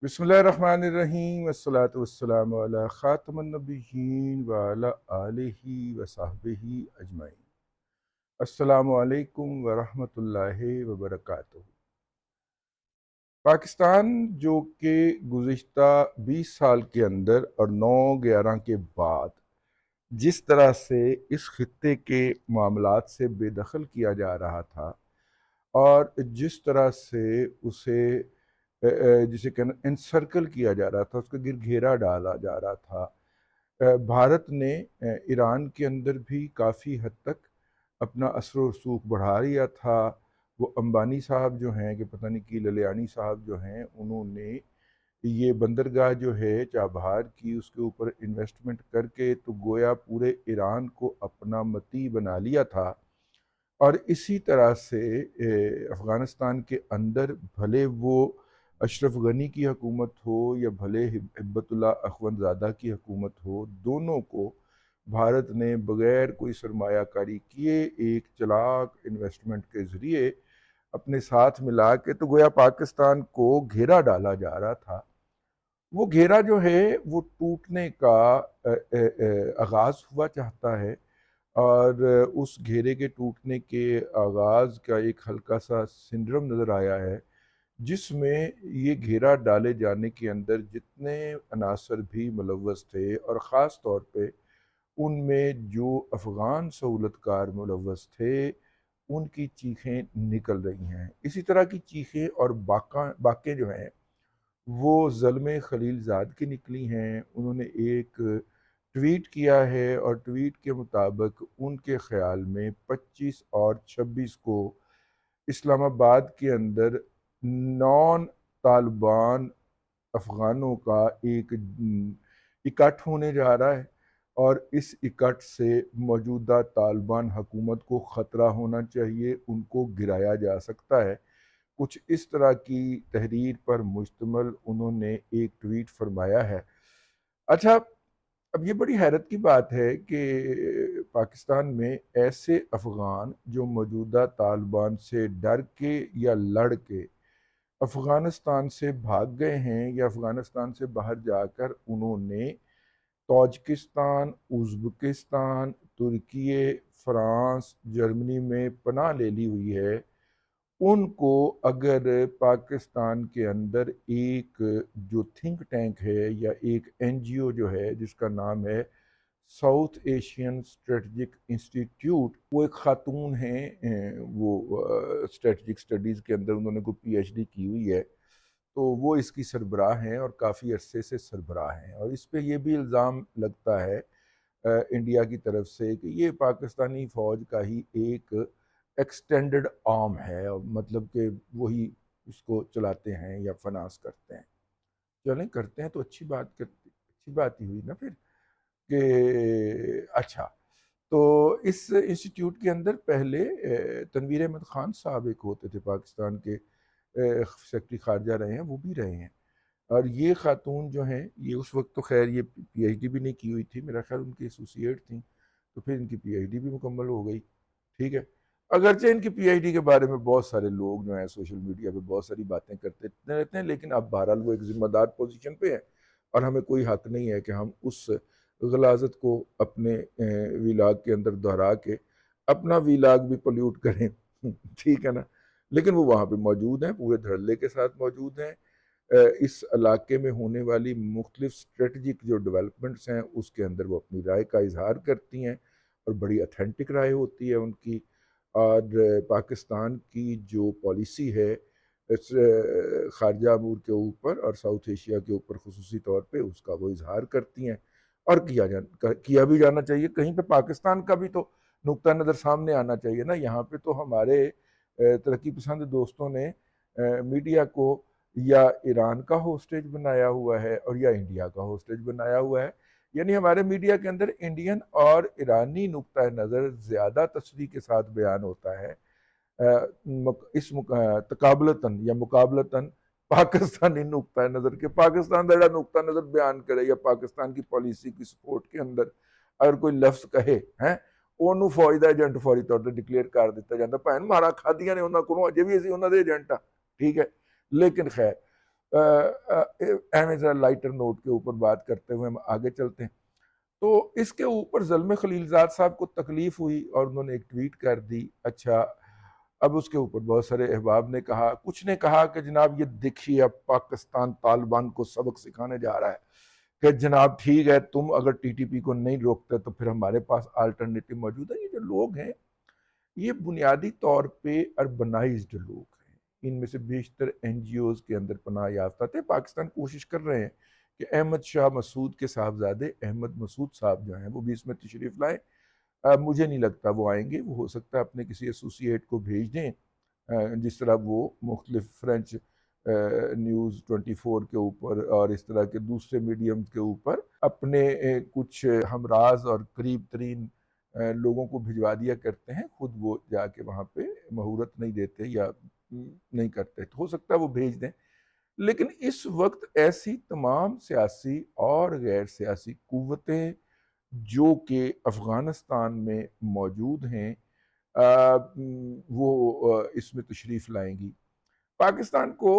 بسم اللہ الرحمن الرحیم والصلاة والسلام علی خاتم النبیین وعلی آلہ وصحبہ اجمعین۔ السلام علیکم ورحمۃ اللہ وبرکاتہ۔ پاکستان جو کہ گزشتہ 20 سال کے اندر اور 9/11 کے بعد جس طرح سے اس خطے کے معاملات سے بے دخل کیا جا رہا تھا اور جس طرح سے اسے جسے کہنا انسرکل کیا جا رہا تھا، اس کا گھیرا ڈالا جا رہا تھا، بھارت نے ایران کے اندر بھی کافی حد تک اپنا اثر و رسوخ بڑھا لیا تھا۔ وہ امبانی صاحب جو ہیں کہ پتہ نہیں کی للیانی صاحب جو ہیں، انہوں نے یہ بندرگاہ جو ہے چابہار کی، اس کے اوپر انویسٹمنٹ کر کے تو گویا پورے ایران کو اپنا مطیع بنا لیا تھا۔ اور اسی طرح سے افغانستان کے اندر بھلے وہ اشرف غنی کی حکومت ہو یا بھلے ہبت اللہ اخوند زادہ کی حکومت ہو، دونوں کو بھارت نے بغیر کوئی سرمایہ کاری کیے ایک چلاک انویسٹمنٹ کے ذریعے اپنے ساتھ ملا کے تو گویا پاکستان کو گھیرا ڈالا جا رہا تھا۔ وہ گھیرا جو ہے وہ ٹوٹنے کا آغاز ہوا چاہتا ہے، اور اس گھیرے کے ٹوٹنے کے آغاز کا ایک ہلکا سا سنڈرم نظر آیا ہے، جس میں یہ گھیرا ڈالے جانے کے اندر جتنے عناصر بھی ملوث تھے اور خاص طور پہ ان میں جو افغان سہولت کار ملوث تھے، ان کی چیخیں نکل رہی ہیں۔ اسی طرح کی چیخیں اور باقیں جو ہیں وہ زلمے خلیل زاد کی نکلی ہیں۔ انہوں نے ایک ٹویٹ کیا ہے اور ٹویٹ کے مطابق ان کے خیال میں 25 اور 26 کو اسلام آباد کے اندر نان طالبان افغانوں کا ایک اکٹھ ہونے جا رہا ہے، اور اس اکٹھ سے موجودہ طالبان حکومت کو خطرہ ہونا چاہیے، ان کو گرایا جا سکتا ہے۔ کچھ اس طرح کی تحریر پر مشتمل انہوں نے ایک ٹویٹ فرمایا ہے۔ اچھا، اب یہ بڑی حیرت کی بات ہے کہ پاکستان میں ایسے افغان جو موجودہ طالبان سے ڈر کے یا لڑ کے افغانستان سے بھاگ گئے ہیں، یا افغانستان سے باہر جا کر انہوں نے تاجکستان، ازبکستان، ترکیے، فرانس، جرمنی میں پناہ لے لی ہوئی ہے، ان کو اگر پاکستان کے اندر ایک جو تھنک ٹینک ہے یا ایک این جی او جو ہے جس کا نام ہے ساؤتھ ایشین اسٹریٹجک انسٹیٹیوٹ، وہ ایک خاتون ہیں، وہ اسٹریٹجک اسٹڈیز کے اندر انہوں نے کوئی پی ایچ ڈی کی ہوئی ہے، تو وہ اس کی سربراہ ہیں اور کافی عرصے سے سربراہ ہیں، اور اس پہ یہ بھی الزام لگتا ہے انڈیا کی طرف سے کہ یہ پاکستانی فوج کا ہی ایک ایکسٹینڈڈ آرم ہے، مطلب کہ وہی اس کو چلاتے ہیں یا فنانس کرتے ہیں۔ چلیں کرتے ہیں تو اچھی بات ہی ہوئی نا پھر کہ اچھا۔ تو اس انسٹیٹیوٹ کے اندر پہلے تنویر احمد خان صاحب ایک ہوتے تھے، پاکستان کے سیکرٹری خارجہ رہے ہیں، وہ بھی رہے ہیں، اور یہ خاتون جو ہیں یہ اس وقت تو خیر یہ پی ایچ ڈی بھی نہیں کی ہوئی تھی، میرا خیال ان کی ایسوسیٹ تھیں، تو پھر ان کی پی ایچ ڈی بھی مکمل ہو گئی، ٹھیک ہے۔ اگرچہ ان کی پی ایچ ڈی کے بارے میں بہت سارے لوگ جو ہیں سوشل میڈیا پہ بہت ساری باتیں کرتے رہتے ہیں، لیکن اب بہرحال وہ ایک ذمہ دار پوزیشن پہ ہے، اور ہمیں کوئی حق نہیں ہے کہ ہم اس غلاظت کو اپنے ویلاگ کے اندر دہرا کے اپنا ویلاگ بھی پولیوٹ کریں، ٹھیک ہے نا۔ لیکن وہ وہاں پہ موجود ہیں، پورے دھڑلے کے ساتھ موجود ہیں۔ اس علاقے میں ہونے والی مختلف اسٹریٹجک جو ڈیولپمنٹس ہیں اس کے اندر وہ اپنی رائے کا اظہار کرتی ہیں، اور بڑی اتھینٹک رائے ہوتی ہے ان کی، اور پاکستان کی جو پالیسی ہے خارجہ امور کے اوپر اور ساؤتھ ایشیا کے اوپر خصوصی طور پہ اس کا وہ اظہار کرتی ہیں، اور کیا بھی جانا چاہیے۔ کہیں پہ پاکستان کا بھی تو نقطہ نظر سامنے آنا چاہیے نا۔ یہاں پہ تو ہمارے ترقی پسند دوستوں نے میڈیا کو یا ایران کا ہوسٹیج بنایا ہوا ہے اور یا انڈیا کا ہوسٹیج بنایا ہوا ہے، یعنی ہمارے میڈیا کے اندر انڈین اور ایرانی نقطہ نظر زیادہ تصریح کے ساتھ بیان ہوتا ہے، اس تقابلتاً یا مقابلتاً پاکستانی نقطہ نظر کے پاکستان کا نقطہ نظر بیان کرے یا پاکستان کی پالیسی کی سپورٹ کے اندر اگر کوئی لفظ کہے ہیں، ਉਹਨੂੰ فوج ਦਾ ਏਜੰਟ فوری طور ਤੇ ਡਿਕਲੇਅਰ ਕਰ ਦਿੱਤਾ ਜਾਂਦਾ، ਭੈਣ ਮਾਰਾ ਖਾਦੀਆਂ ਨੇ ਉਹਨਾਂ ਕੋਲੋਂ, ਅਜੇ ਵੀ ਅਸੀਂ ਉਹਨਾਂ ਦੇ ਏਜੰਟ ਆ، ٹھیک ہے۔ لیکن خیر اہم ذرا لائٹر نوٹ کے اوپر بات کرتے ہوئے ہم آگے چلتے ہیں۔ تو اس کے اوپر زلمے خلیل زاد صاحب کو تکلیف ہوئی اور انہوں نے ایک ٹویٹ کر دی۔ اچھا، اب اس کے اوپر بہت سارے احباب نے کہا، کچھ نے کہا کہ جناب یہ دیکھیے اب پاکستان طالبان کو سبق سکھانے جا رہا ہے کہ جناب ٹھیک ہے، تم اگر ٹی ٹی پی کو نہیں روکتے تو پھر ہمارے پاس آلٹرنیٹو موجود ہے۔ یہ جو لوگ ہیں یہ بنیادی طور پہ اربنائزڈ لوگ ہیں، ان میں سے بیشتر این جی اوز کے اندر پناہ یافتہ تھے۔ پاکستان کوشش کر رہے ہیں کہ احمد شاہ مسعود کے صاحبزادے احمد مسعود صاحب جو ہیں وہ بھی اس میں تشریف لائیں۔ مجھے نہیں لگتا وہ آئیں گے، وہ ہو سکتا ہے اپنے کسی ایسوسیٹ کو بھیج دیں، جس طرح وہ مختلف فرینچ نیوز 24 کے اوپر اور اس طرح کے دوسرے میڈیم کے اوپر اپنے کچھ ہمراز اور قریب ترین لوگوں کو بھجوا دیا کرتے ہیں، خود وہ جا کے وہاں پہ مہورت نہیں دیتے یا نہیں کرتے، تو ہو سکتا ہے وہ بھیج دیں۔ لیکن اس وقت ایسی تمام سیاسی اور غیر سیاسی قوتیں جو کہ افغانستان میں موجود ہیں وہ اس میں تشریف لائیں گی۔ پاکستان کو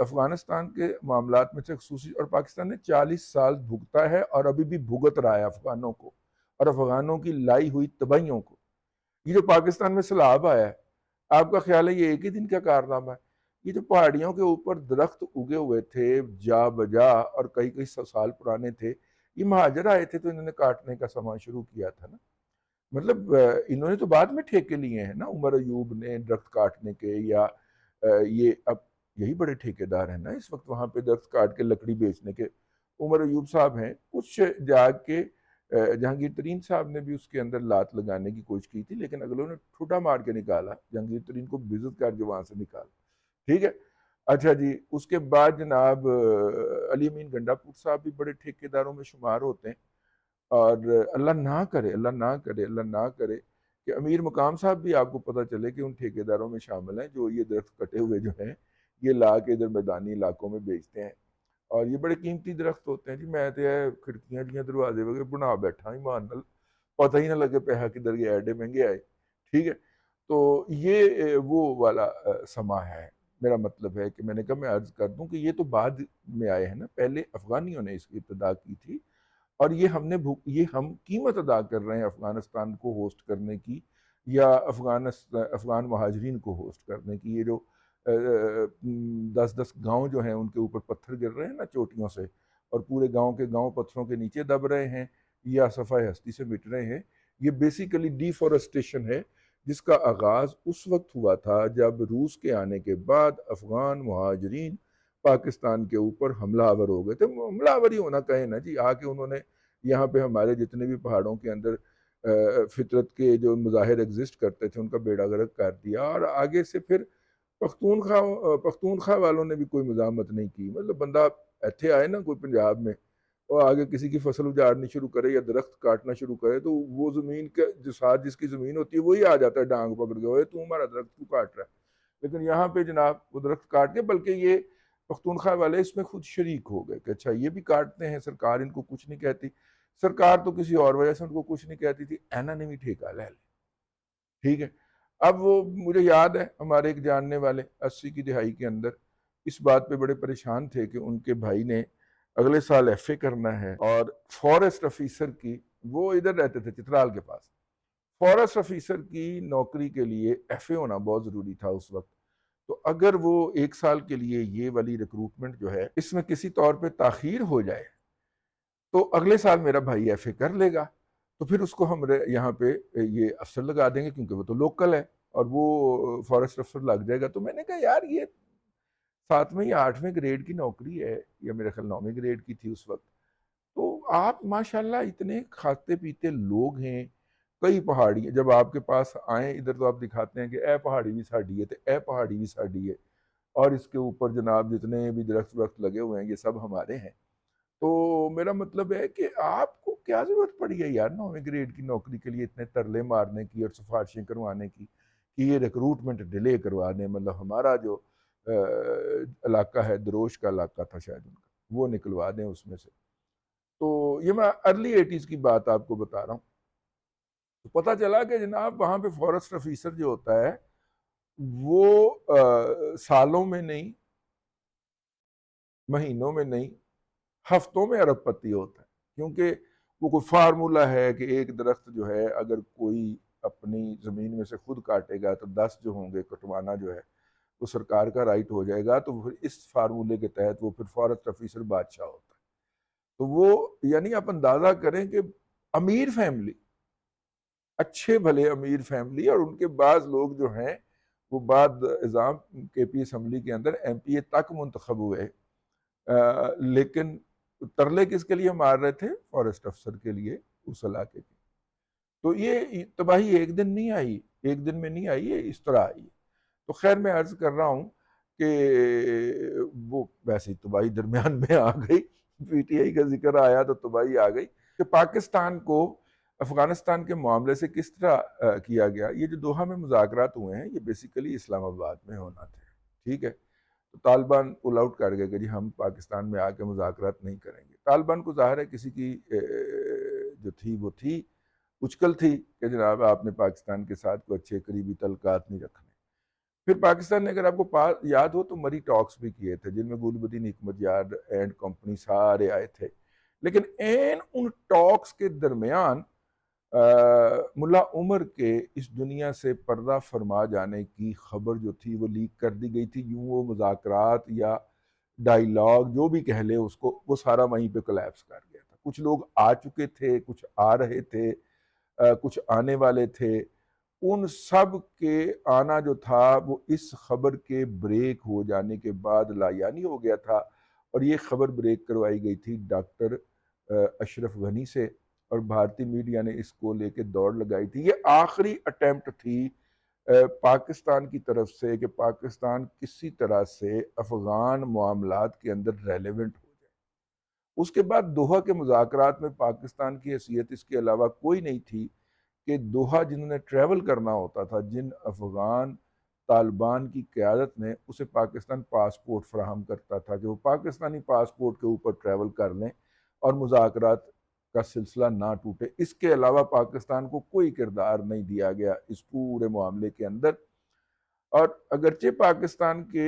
افغانستان کے معاملات میں سے خصوصی، اور پاکستان نے 40 سال بھگتا ہے اور ابھی بھی بھگت رہا ہے افغانوں کو اور افغانوں کی لائی ہوئی تباہیوں کو۔ یہ جو پاکستان میں سیلاب آیا ہے، آپ کا خیال ہے یہ ایک ہی دن کا کارنامہ ہے؟ یہ جو پہاڑیوں کے اوپر درخت اگے ہوئے تھے جا بجا اور کئی کئی سو سال پرانے تھے، یہ مہاجر آئے تھے تو انہوں نے کاٹنے کا سامان شروع کیا تھا نا۔ مطلب انہوں نے تو بعد میں ٹھیکے لیے ہیں نا، عمر ایوب نے درخت کاٹنے کے، یا یہ اب یہی بڑے ٹھیکیدار ہیں نا اس وقت وہاں پہ درخت کاٹ کے لکڑی بیچنے کے، عمر ایوب صاحب ہیں۔ کچھ جا کے جہانگیر ترین صاحب نے بھی اس کے اندر لات لگانے کی کوشش کی تھی، لیکن اگلوں نے ٹھوٹا مار کے نکالا، جہانگیر ترین کو بزت کر کے وہاں سے نکالا، ٹھیک ہے۔ اچھا جی، اس کے بعد جناب علی امین گنڈا پور صاحب بھی بڑے ٹھیکیداروں میں شمار ہوتے ہیں، اور اللہ نہ کرے، اللہ نہ کرے، اللہ نہ کرے کہ امیر مقام صاحب بھی آپ کو پتہ چلے کہ ان ٹھیکیداروں میں شامل ہیں جو یہ درخت کٹے ہوئے جو ہیں یہ لا کے ادھر میدانی علاقوں میں بیچتے ہیں، اور یہ بڑے قیمتی درخت ہوتے ہیں جی۔ میں تو کھڑکیاں جیاں دروازے وغیرہ بنا بیٹھا ایمان نال، پتہ ہی نہ لگے پیسہ کدھر گیا، ایڈے مہنگے آئے، ٹھیک ہے۔ تو یہ وہ والا سما ہے۔ میرا مطلب ہے کہ میں نے کہا میں عرض کر دوں کہ یہ تو بعد میں آئے ہیں نا، پہلے افغانیوں نے اس کی ابتدا کی تھی، اور یہ ہم قیمت ادا کر رہے ہیں افغانستان کو ہوسٹ کرنے کی، یا افغان مہاجرین کو ہوسٹ کرنے کی۔ یہ جو 10 گاؤں جو ہیں ان کے اوپر پتھر گر رہے ہیں نا چوٹیوں سے، اور پورے گاؤں کے گاؤں پتھروں کے نیچے دب رہے ہیں یا صفحہ ہستی سے مٹ رہے ہیں، یہ بیسیکلی ڈیفورسٹیشن ہے، جس کا آغاز اس وقت ہوا تھا جب روس کے آنے کے بعد افغان مہاجرین پاکستان کے اوپر حملہ آور ہو گئے تھے۔ حملہ آوری ہونا کہیں نا جی، آ کے انہوں نے یہاں پہ ہمارے جتنے بھی پہاڑوں کے اندر فطرت کے جو مظاہر ایگزسٹ کرتے تھے ان کا بیڑا غرق کر دیا، اور آگے سے پھر پختونخوا والوں نے بھی کوئی مزاحمت نہیں کی۔ مطلب بندہ ایتھے آئے نا کوئی پنجاب میں اور آگے کسی کی فصل اجاڑنی شروع کرے یا درخت کاٹنا شروع کرے تو وہ زمین کے جو ساتھ جس کی زمین ہوتی ہے وہی آ جاتا ہے ڈانگ پکڑ کے، اوئے تو ہمارا درخت کیوں کاٹ رہا ہے؟ لیکن یہاں پہ جناب وہ درخت کاٹ کے، بلکہ یہ پختونخوا والے اس میں خود شریک ہو گئے کہ اچھا یہ بھی کاٹتے ہیں، سرکار ان کو کچھ نہیں کہتی۔ سرکار تو کسی اور وجہ سے ان کو کچھ نہیں کہتی تھی، اینا نے بھی ٹھیکہ لے لیا، ٹھیک ہے۔ اب وہ مجھے یاد ہے ہمارے ایک جاننے والے 80 کی دہائی کے اندر اس بات پہ بڑے پریشان تھے کہ ان کے بھائی نے اگلے سال ایف اے کرنا ہے، اور فارسٹ آفیسر کی، وہ ادھر رہتے تھے چترال کے پاس، فارسٹ آفیسر کی نوکری کے لیے ایف اے ہونا بہت ضروری تھا اس وقت۔ تو اگر وہ 1 سال کے لیے یہ والی ریکروٹمنٹ جو ہے اس میں کسی طور پہ تاخیر ہو جائے تو اگلے سال میرا بھائی ایف اے کر لے گا، تو پھر اس کو ہم یہاں پہ یہ افسر لگا دیں گے کیونکہ وہ تو لوکل ہے، اور وہ فارسٹ افسر لگ جائے گا۔ تو میں نے کہا یار یہ 7ویں یا 8ویں گریڈ کی نوکری ہے، یا میرے خیال 9ویں گریڈ کی تھی اس وقت، تو آپ ماشاءاللہ اتنے کھاتے پیتے لوگ ہیں، کئی پہاڑی جب آپ کے پاس آئیں ادھر تو آپ دکھاتے ہیں کہ اے پہاڑی بھی ساڈی ہے، تو اے پہاڑی بھی ساڈی ہے، اور اس کے اوپر جناب جتنے بھی درخت لگے ہوئے ہیں یہ سب ہمارے ہیں۔ تو میرا مطلب ہے کہ آپ کو کیا ضرورت پڑی ہے یار 9ویں گریڈ کی نوکری کے لیے اتنے ترلے مارنے کی اور سفارشیں کروانے کی کہ یہ ریکروٹمنٹ ڈیلے کروا دیں؟ مطلب ہمارا جو علاقہ ہے، دروش کا علاقہ تھا شاید ان کا، وہ نکلوا دیں اس میں سے۔ تو یہ میں ارلی 80s کی بات آپ کو بتا رہا ہوں۔ تو پتہ چلا کہ جناب وہاں پہ فارسٹ آفیسر جو ہوتا ہے وہ سالوں میں نہیں مہینوں میں نہیں، ہفتوں میں ارب پتی ہوتا ہے، کیونکہ وہ کوئی فارمولا ہے کہ ایک درخت جو ہے اگر کوئی اپنی زمین میں سے خود کاٹے گا تو 10 جو ہوں گے کٹوانا جو ہے وہ سرکار کا رائٹ ہو جائے گا، تو پھر اس فارمولے کے تحت وہ پھر فارسٹ آفیسر بادشاہ ہوتا ہے۔ تو وہ یعنی آپ اندازہ کریں کہ امیر فیملی، اچھے بھلے امیر فیملی، اور ان کے بعض لوگ جو ہیں وہ بعد ازام کے پی اسمبلی کے اندر ایم پی اے تک منتخب ہوئے، لیکن ترلے کس کے لیے مار رہے تھے؟ فارسٹ افسر کے لیے اس علاقے کے۔ تو یہ تباہی ایک دن نہیں آئی، ایک دن میں نہیں آئی، یہ اس طرح آئی۔ تو خیر میں عرض کر رہا ہوں کہ وہ ویسے تباہی درمیان میں آ گئی، پی ٹی آئی کا ذکر آیا تو تباہی آ گئی کہ پاکستان کو افغانستان کے معاملے سے کس طرح کیا گیا۔ یہ جو دوحہ میں مذاکرات ہوئے ہیں یہ بیسیکلی اسلام آباد میں ہونا تھے، ٹھیک ہے؟ تو طالبان پل آؤٹ کر گئے کہ جی ہم پاکستان میں آ کے مذاکرات نہیں کریں گے۔ طالبان کو ظاہر ہے کسی کی جو تھی وہ تھی اچکل تھی کہ جناب آپ نے پاکستان کے ساتھ کوئی اچھے قریبی تعلقات نہیں رکھنے۔ پھر پاکستان نے، اگر آپ کو یاد ہو تو مری ٹاکس بھی کیے تھے جن میں گل بدین حکمت یار اینڈ کمپنی سارے آئے تھے، لیکن ان ٹاکس کے درمیان ملا عمر کے اس دنیا سے پردہ فرما جانے کی خبر جو تھی وہ لیک کر دی گئی تھی۔ یوں وہ مذاکرات یا ڈائیلاگ جو بھی کہہ لے اس کو، وہ سارا وہیں پہ کولیپس کر گیا تھا۔ کچھ لوگ آ چکے تھے، کچھ آ رہے تھے، کچھ آنے والے تھے، ان سب کے آنا جو تھا وہ اس خبر کے بریک ہو جانے کے بعد لایانی ہو گیا تھا، اور یہ خبر بریک کروائی گئی تھی ڈاکٹر اشرف غنی سے، اور بھارتی میڈیا نے اس کو لے کے دوڑ لگائی تھی۔ یہ آخری اٹیمپٹ تھی پاکستان کی طرف سے کہ پاکستان کسی طرح سے افغان معاملات کے اندر ریلیونٹ ہو جائے۔ اس کے بعد دوحہ کے مذاکرات میں پاکستان کی حیثیت اس کے علاوہ کوئی نہیں تھی کہ دوحہ جنہوں نے ٹریول کرنا ہوتا تھا، جن افغان طالبان کی قیادت نے، اسے پاکستان پاسپورٹ فراہم کرتا تھا کہ وہ پاکستانی پاسپورٹ کے اوپر ٹریول کر لیں اور مذاکرات کا سلسلہ نہ ٹوٹے۔ اس کے علاوہ پاکستان کو کوئی کردار نہیں دیا گیا اس پورے معاملے کے اندر، اور اگرچہ پاکستان کے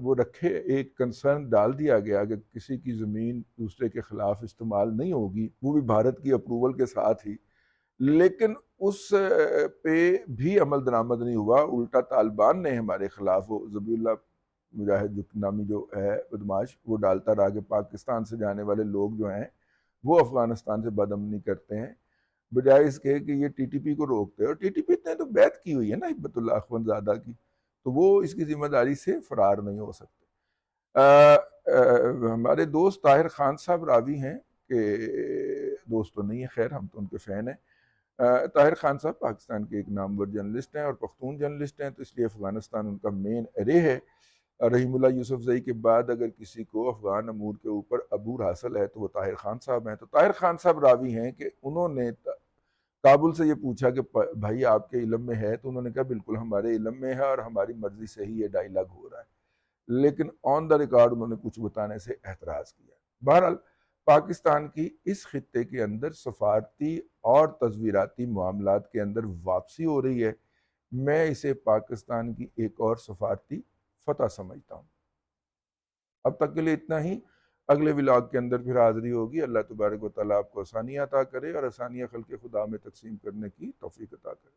وہ رکھے ایک کنسرن ڈال دیا گیا کہ کسی کی زمین دوسرے کے خلاف استعمال نہیں ہوگی، وہ بھی بھارت کی اپروول کے ساتھ ہی، لیکن اس پہ بھی عمل درآمد نہیں ہوا۔ الٹا طالبان نے ہمارے خلاف، وہ ذبیح اللہ مجاہد نامی جو ہے بدماش، وہ ڈالتا رہا کہ پاکستان سے جانے والے لوگ جو ہیں وہ افغانستان سے بدامنی کرتے ہیں، بجائے اس کے کہ یہ ٹی ٹی پی کو روکتے ہیں۔ اور ٹی ٹی پی نے تو بیعت کی ہوئی ہے نا ہبت اللہ اخوند زادہ کی، تو وہ اس کی ذمہ داری سے فرار نہیں ہو سکتے۔ ہمارے دوست طاہر خان صاحب راوی ہیں، کہ دوست تو نہیں ہے خیر، ہم تو ان کے فین ہیں۔ طاہر خان صاحب پاکستان کے ایک نامور جرنلسٹ ہیں اور پختون جرنلسٹ ہیں، تو اس لیے افغانستان ان کا مین ارے ہے۔ رحیم اللہ یوسف زئی کے بعد اگر کسی کو افغان امور کے اوپر عبور حاصل ہے تو وہ طاہر خان صاحب ہیں۔ تو طاہر خان صاحب راوی ہیں کہ انہوں نے کابل سے یہ پوچھا کہ بھائی آپ کے علم میں ہے؟ تو انہوں نے کہا بالکل ہمارے علم میں ہے اور ہماری مرضی سے ہی یہ ڈائیلاگ ہو رہا ہے، لیکن آن دا ریکارڈ انہوں نے کچھ بتانے سے احتراز کیا۔ بہرحال پاکستان کی اس خطے کے اندر سفارتی اور تصویراتی معاملات کے اندر واپسی ہو رہی ہے، میں اسے پاکستان کی ایک اور سفارتی فتح سمجھتا ہوں۔ اب تک کے لیے اتنا ہی، اگلے ولاگ کے اندر پھر حاضری ہوگی۔ اللہ تبارک و تعالیٰ آپ کو آسانیاں عطا کرے اور آسانیاں خلق خدا میں تقسیم کرنے کی توفیق عطا کرے۔